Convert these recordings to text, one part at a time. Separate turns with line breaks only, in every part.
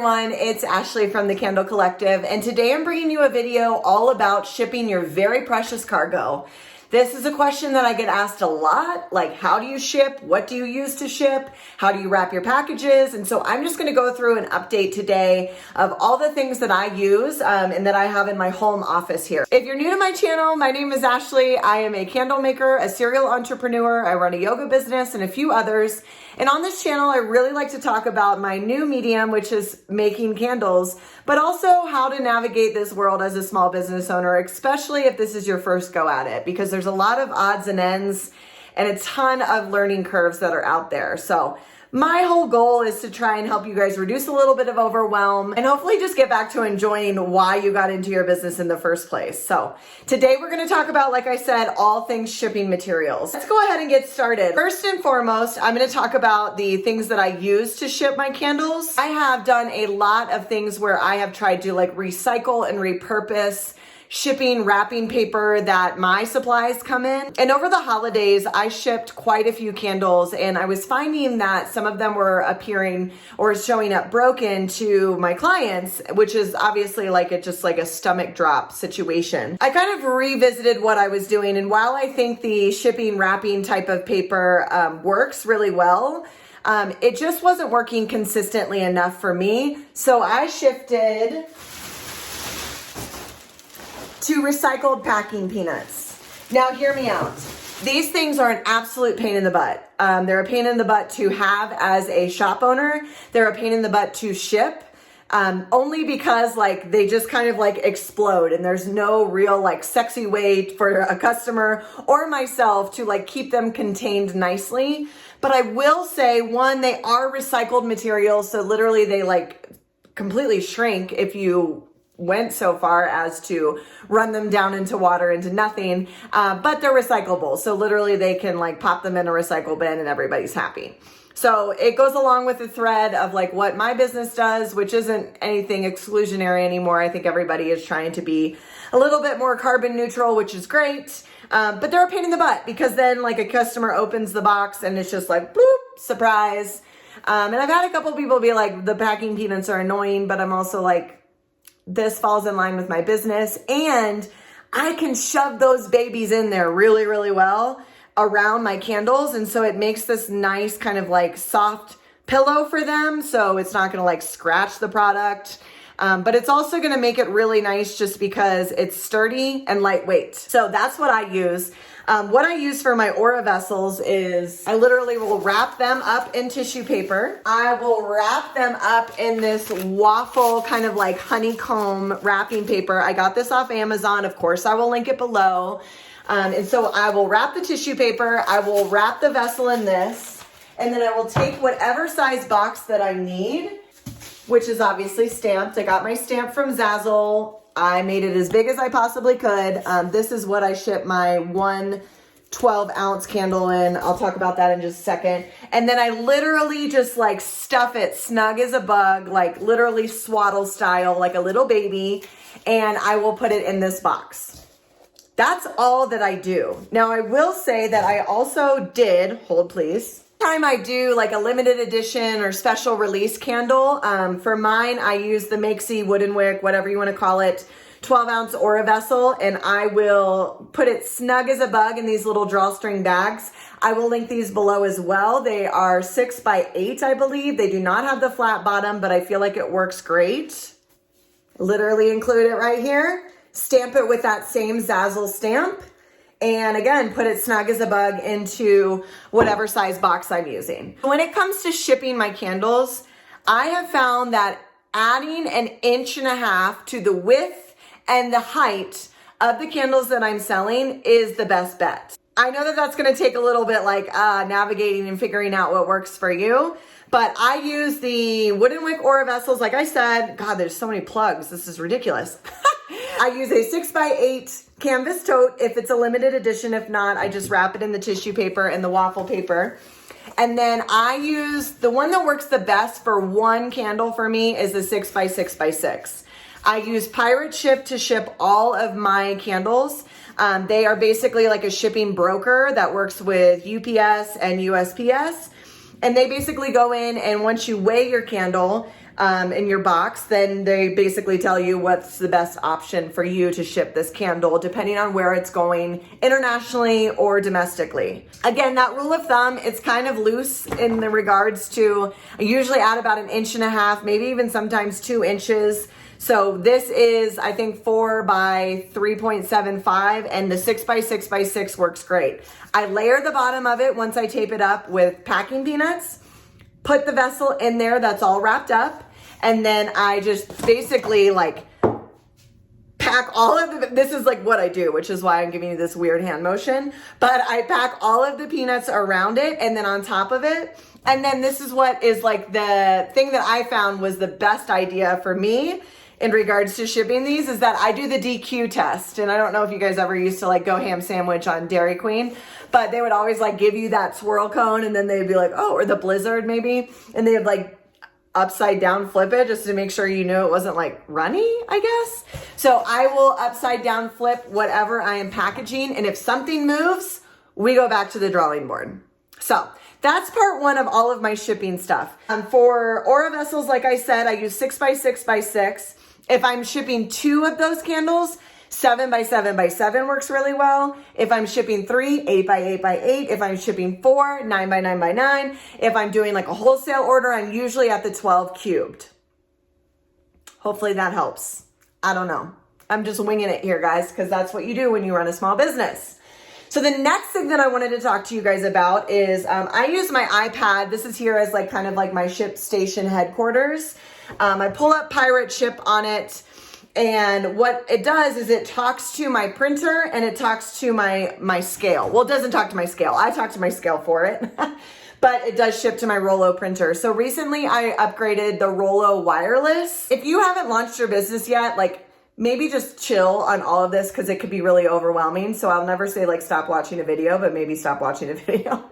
everyone, it's Ashley from the Candle Collective, and today I'm bringing you a video all about shipping your very precious cargo. This is a question that I get asked a lot, like how do you ship? What do you use to ship? How do you wrap your packages? And so I'm just gonna go through an update today of all the things that I use and that I have in my home office here. If you're new to my channel, my name is Ashley. I am a candle maker, a serial entrepreneur. I run a yoga business and a few others. And on this channel, I really like to talk about my new medium, which is making candles, but also how to navigate this world as a small business owner, especially if this is your first go at it, because there's a lot of odds and ends and a ton of learning curves that are out there. So my whole goal is to try and help you guys reduce a little bit of overwhelm and hopefully just get back to enjoying why you got into your business in the first place. So today we're going to talk about, like I said, all things shipping materials. Let's go ahead and get started. First and foremost, I'm going to talk about the things that I use to ship my candles. I have done a lot of things where I have tried to like recycle and repurpose shipping wrapping paper that my supplies come in. And over the holidays, I shipped quite a few candles and I was finding that some of them were appearing or showing up broken to my clients, which is obviously like just like a stomach drop situation. I kind of revisited what I was doing, and while I think the shipping wrapping type of paper works really well, it just wasn't working consistently enough for me. So I shifted to recycled packing peanuts. Now hear me out. These things are an absolute pain in the butt. They're a pain in the butt to have as a shop owner. They're a pain in the butt to ship. Only because like they just kind of like explode and there's no real like sexy way for a customer or myself to like keep them contained nicely. But I will say, one, they are recycled materials. So literally they like completely shrink if you went so far as to run them down into water into nothing, but they're recyclable. So literally they can like pop them in a recycle bin and everybody's happy. So it goes along with the thread of like what my business does, which isn't anything exclusionary anymore. I think everybody is trying to be a little bit more carbon neutral, which is great. But they're a pain in the butt because then like a customer opens the box and it's just like, bloop, surprise. And I've had a couple people be like, the packing peanuts are annoying, but I'm also like, this falls in line with my business and I can shove those babies in there really, really well around my candles. And so it makes this nice kind of like soft pillow for them. So it's not going to like scratch the product. But it's also going to make it really nice just because it's sturdy and lightweight. So that's what I use. What I use for my Aura vessels is I literally will wrap them up in tissue paper. I will wrap them up in this waffle kind of like honeycomb wrapping paper. I got this off Amazon. Of course, I will link it below. And so I will wrap the tissue paper. I will wrap the vessel in this, and then I will take whatever size box that I need, which is obviously stamped. I got my stamp from Zazzle. I made it as big as I possibly could. This is what I ship my 1 12-ounce candle in. I'll talk about that in just a second. And then I literally just like stuff it snug as a bug, like literally swaddle style, like a little baby. And I will put it in this box. That's all that I do. Now I will say that I also did, hold please, time I do like a limited edition or special release candle. For mine, I use the Makesy wooden wick, whatever you want to call it, 12-ounce Aura vessel, and I will put it snug as a bug in these little drawstring bags. I will link these below as well. They are 6 by 8, I believe. They do not have the flat bottom, but I feel like it works great. Literally include it right here. Stamp it with that same Zazzle stamp. And again, put it snug as a bug into whatever size box I'm using. When it comes to shipping my candles, I have found that adding 1.5 inches to the width and the height of the candles that I'm selling is the best bet. I know that that's gonna take a little bit like navigating and figuring out what works for you, but I use the wooden wick Aura vessels. Like I said, God, there's so many plugs. This is ridiculous. I use a 6 by 8 canvas tote if it's a limited edition. If not, I just wrap it in the tissue paper and the waffle paper. And then I use the one that works the best for one candle for me is the 6 by 6 by 6. I use Pirate Ship to ship all of my candles. They are basically like a shipping broker that works with UPS and USPS. And they basically go in, and once you weigh your candle, in your box, then they basically tell you what's the best option for you to ship this candle, depending on where it's going internationally or domestically. Again, that rule of thumb, it's kind of loose in the regards to, I usually add about 1.5 inches, maybe even sometimes 2 inches. So this is, I think, 4 by 3.75, and the 6 by 6 by 6 works great. I layer the bottom of it once I tape it up with packing peanuts, put the vessel in there that's all wrapped up, and then I just basically like pack all of the, this is like what I do, which is why I'm giving you this weird hand motion, but I pack all of the peanuts around it and then on top of it. And then this is what is like the thing that I found was the best idea for me in regards to shipping these, is that I do the DQ test. And I don't know if you guys ever used to like go ham sandwich on Dairy Queen, but they would always like give you that swirl cone and then they'd be like, oh, or the Blizzard maybe. And they would like upside down flip it just to make sure you knew it wasn't like runny, I guess. So I will upside down flip whatever I am packaging. And if something moves, we go back to the drawing board. So that's part one of all of my shipping stuff. For Aura vessels, like I said, I use 6 by 6 by 6. If I'm shipping 2 of those candles, 7 by 7 by 7 works really well. If I'm shipping 3, 8 by 8 by 8. If I'm shipping 4, 9 by 9 by 9. If I'm doing like a wholesale order, I'm usually at the 12 cubed. Hopefully that helps. I don't know. I'm just winging it here, guys, because that's what you do when you run a small business. So the next thing that I wanted to talk to you guys about is I use my iPad. This is here as like kind of like my ship station headquarters. I pull up Pirate Ship on it. And what it does is it talks to my printer and it talks to my scale. Well, it doesn't talk to my scale. I talk to my scale for it, but it does ship to my Rollo printer. So recently I upgraded the Rollo wireless. If you haven't launched your business yet, like maybe just chill on all of this because it could be really overwhelming. So I'll never say like stop watching a video, but maybe stop watching a video.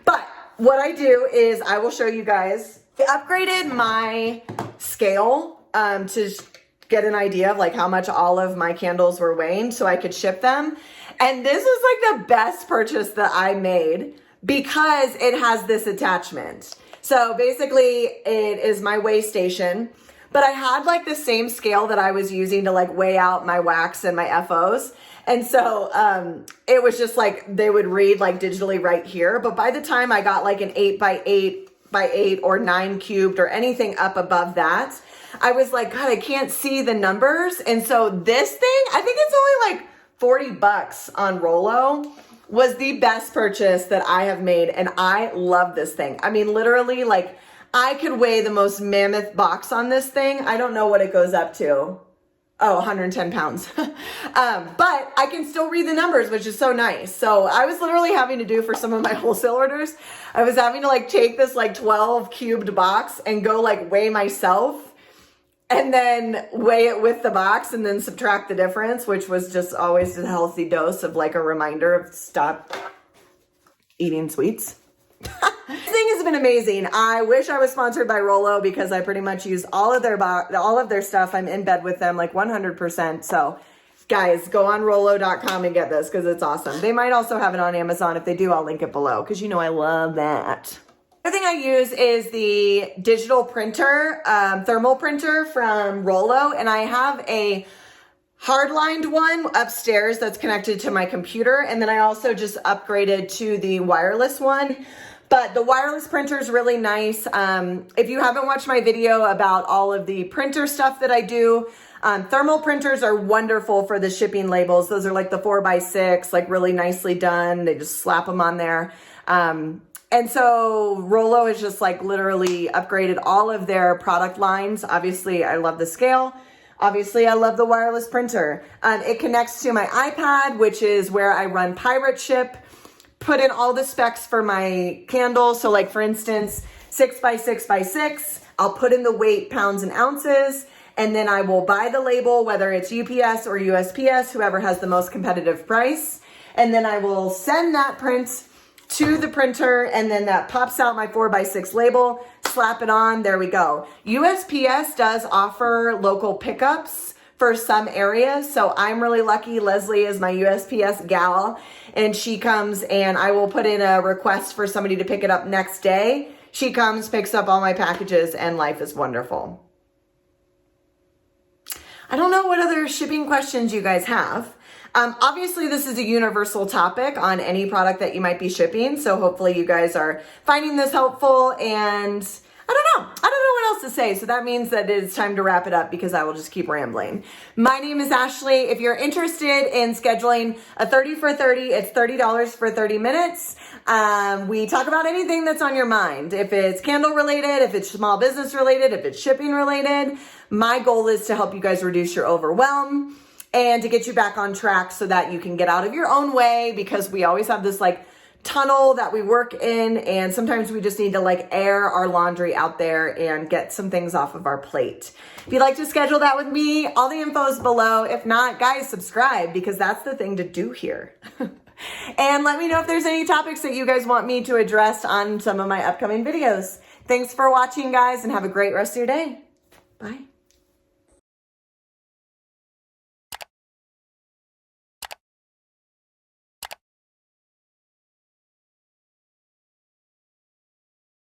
But what I do is I will show you guys. I upgraded my scale to get an idea of like how much all of my candles were weighing so I could ship them. And this was like the best purchase that I made because it has this attachment. So basically it is my weigh station, but I had like the same scale that I was using to like weigh out my wax and my FOs. And so it was just like they would read like digitally right here. But by the time I got like an 8 by 8 by 8 or 9 cubed or anything up above that, I was like, God, I can't see the numbers. And so this thing, I think it's only like 40 bucks on Rollo, was the best purchase that I have made. And I love this thing. I mean, literally, like I could weigh the most mammoth box on this thing. I don't know what it goes up to. Oh, 110 pounds. But I can still read the numbers, which is so nice. So I was literally having to do for some of my wholesale orders, I was having to like take this like 12 cubed box and go like weigh myself and then weigh it with the box and then subtract the difference, which was just always a healthy dose of like a reminder of stop eating sweets. This thing has been amazing. I wish I was sponsored by Rollo because I pretty much use all of their stuff. I'm in bed with them like 100%. So guys, go on rollo.com and get this because it's awesome. They might also have it on Amazon. If they do, I'll link it below because you know I love that. The other thing I use is the digital printer, thermal printer from Rollo, and I have a hard-lined one upstairs that's connected to my computer, and then I also just upgraded to the wireless one. But the wireless printer is really nice. If you haven't watched my video about all of the printer stuff that I do, thermal printers are wonderful for the shipping labels. Those are like the 4x6, like really nicely done. They just slap them on there. And so Rollo is just like literally upgraded all of their product lines. Obviously, I love the scale. Obviously, I love the wireless printer. It connects to my iPad, which is where I run Pirate Ship. Put in all the specs for my candles. So like for instance, 6 by 6 by 6, I'll put in the weight pounds and ounces, and then I will buy the label, whether it's UPS or USPS, whoever has the most competitive price. And then I will send that print to the printer, and then that pops out my 4x6 label, slap it on, there we go. USPS does offer local pickups for some areas, so I'm really lucky. Leslie is my USPS gal, and she comes and I will put in a request for somebody to pick it up next day. She comes, picks up all my packages, and life is wonderful. I don't know what other shipping questions you guys have. Obviously, this is a universal topic on any product that you might be shipping. So hopefully you guys are finding this helpful, and I don't know what else to say. So that means that it's time to wrap it up because I will just keep rambling. My name is Ashley. If you're interested in scheduling a 30 for 30, it's $30 for 30 minutes. We talk about anything that's on your mind. If it's candle related, if it's small business related, if it's shipping related, my goal is to help you guys reduce your overwhelm and to get you back on track so that you can get out of your own way, because we always have this like tunnel that we work in, and sometimes we just need to like air our laundry out there and get some things off of our plate. If you'd like to schedule that with me, all the info is below. If not, guys, subscribe, because that's the thing to do here. And let me know if there's any topics that you guys want me to address on some of my upcoming videos. Thanks for watching, guys, and have a great rest of your day. Bye.